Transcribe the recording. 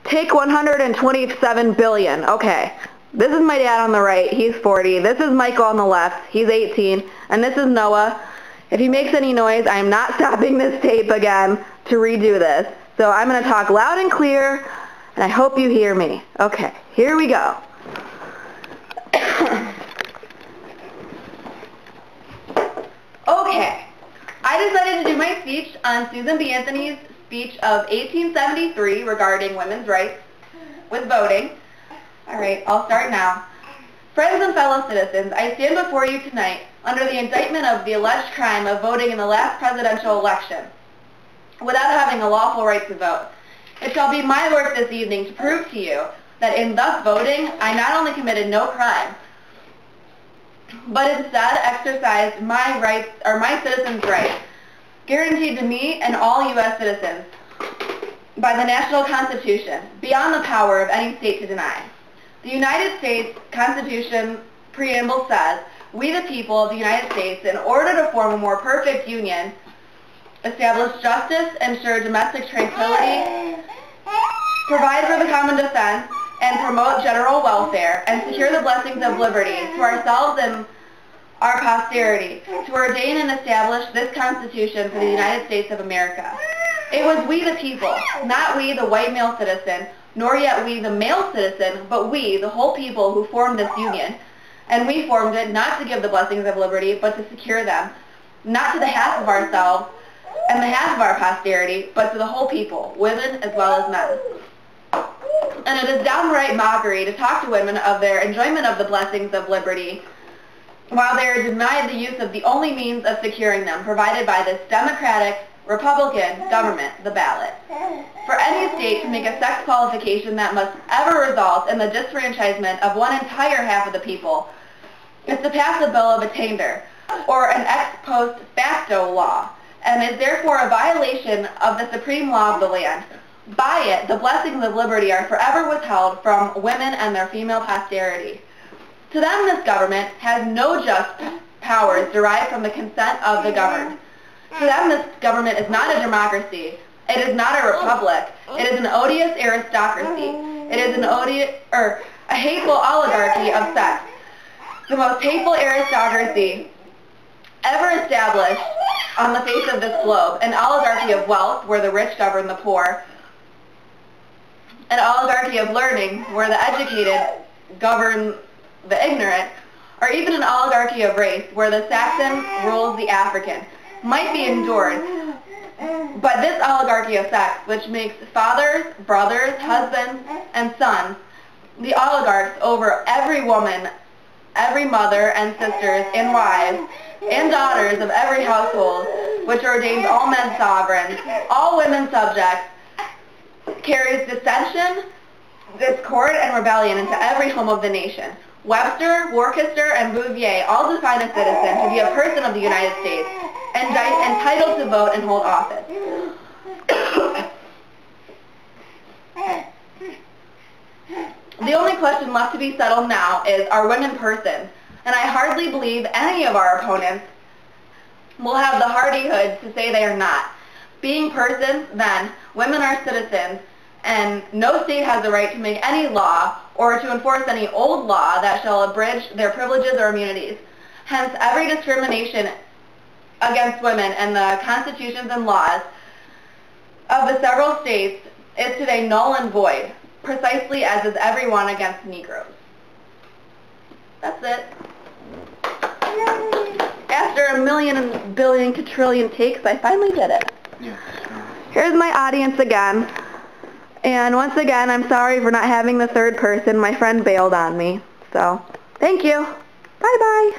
Take 127 billion. Okay. This is my dad on the right. He's 40. This is Michael on the left. He's 18. And this is Noah. If he makes any noise, I am not stopping this tape again to redo this. So I'm going to talk loud and clear, and I hope you hear me. Okay, here we go. Okay, I decided to do my speech on Susan B. Anthony's speech of 1873 regarding women's rights with voting. All right, I'll start now. Friends and fellow citizens, I stand before you tonight under the indictment of the alleged crime of voting in the last presidential election without having a lawful right to vote. It shall be my work this evening to prove to you that in thus voting, I not only committed no crime, but instead exercised my rights, or my citizens' rights, guaranteed to me and all U.S. citizens by the National Constitution, beyond the power of any state to deny. The United States Constitution preamble says, "We the people of the United States, in order to form a more perfect union, establish justice, ensure domestic tranquility, provide for the common defense, and promote general welfare, and secure the blessings of liberty to ourselves and our posterity, to ordain and establish this Constitution for the United States of America." It was we the people, not we the white male citizen, nor yet we the male citizen, but we, the whole people, who formed this union. And we formed it not to give the blessings of liberty, but to secure them, not to the half of ourselves and the half of our posterity, but to the whole people, women as well as men. And it is downright mockery to talk to women of their enjoyment of the blessings of liberty while they are denied the use of the only means of securing them provided by this democratic, Republican government, the ballot. For any state to make a sex qualification that must ever result in the disfranchisement of one entire half of the people is to pass a bill of attainder, or an ex post facto law, and is therefore a violation of the supreme law of the land. By it, the blessings of liberty are forever withheld from women and their female posterity. To them, this government has no just powers derived from the consent of the governed. To them, this government is not a democracy. It is not a republic. It is an odious aristocracy. It is a hateful oligarchy of sex. The most hateful aristocracy ever established on the face of this globe. An oligarchy of wealth, where the rich govern the poor. An oligarchy of learning, where the educated govern the ignorant. Or even an oligarchy of race, where the Saxon rules the African, might be endured. But this oligarchy of sex, which makes fathers, brothers, husbands, and sons the oligarchs over every woman, every mother and sisters and wives and daughters of every household, which ordains all men sovereigns, all women subjects, carries dissension, discord, and rebellion into every home of the nation. Webster, Worcester, and Bouvier all define a citizen to be a person of the United States, entitled to vote and hold office. The only question left to be settled now is, are women persons? And I hardly believe any of our opponents will have the hardihood to say they are not. Being persons, then, women are citizens, and no state has the right to make any law or to enforce any old law that shall abridge their privileges or immunities. Hence, every discrimination against women and the constitutions and laws of the several states is today null and void, precisely as is every one against Negroes. That's it. After a million and billion quadrillion takes, I finally did it. Yeah. Here's my audience again. And once again, I'm sorry for not having the third person. My friend bailed on me. So, thank you. Bye-bye.